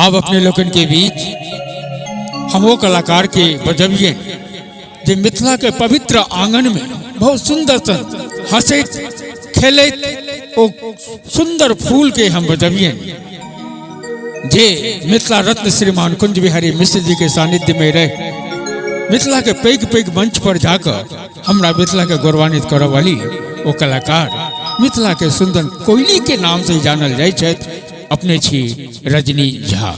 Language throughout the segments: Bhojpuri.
अब अपने लोगन के बीच हम वो कलाकार के बजबिए जे मिथिला के पवित्र आंगन में बहुत सुंदर सन हंसैत खेलैत ओ सुंदर फूल के हम बजबिए जे मिथिला रत्न श्रीमान कुंज बिहारी मिश्र जी के सानिध्य में रह मिथिला के पैघ पैघ मंच पर जाकर हमरा मिथिला के गौरवान्वित करे वाली वो कलाकार मिथिला के सुंदर कोयली के नाम से जानल जाय छथि अपने छी रजनी झा।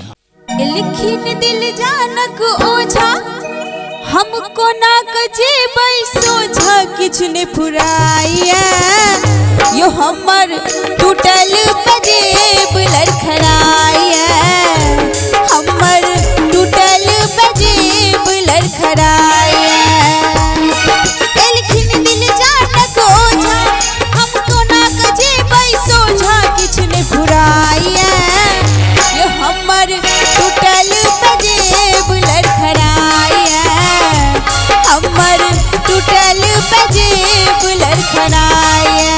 लिखिन दिल जानक ओझा हमको ना जेबै सोझा किछ ने फुराइया यो हमर टूटल बजेब लड़खड़ाइया हमर टूटल बजेब लड़खड़ाइया। लिखिन दिल जानक ओझा हमको ना जेबै सोझा किछ ने फुराइया यो हमर टूटल बजेब लड़खड़ाइया हमर टूटल बजेब लड़खड़ाइया।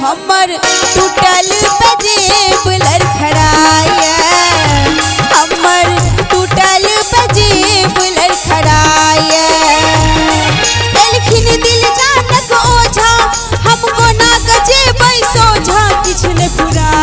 हमर टूटल बजेब लड़खड़ाइया हमर टूटल बजेब लड़खड़ाइया। लिखिन दिल जानक ओझा हमको ना जेबै सोझा किछ ने फुराइया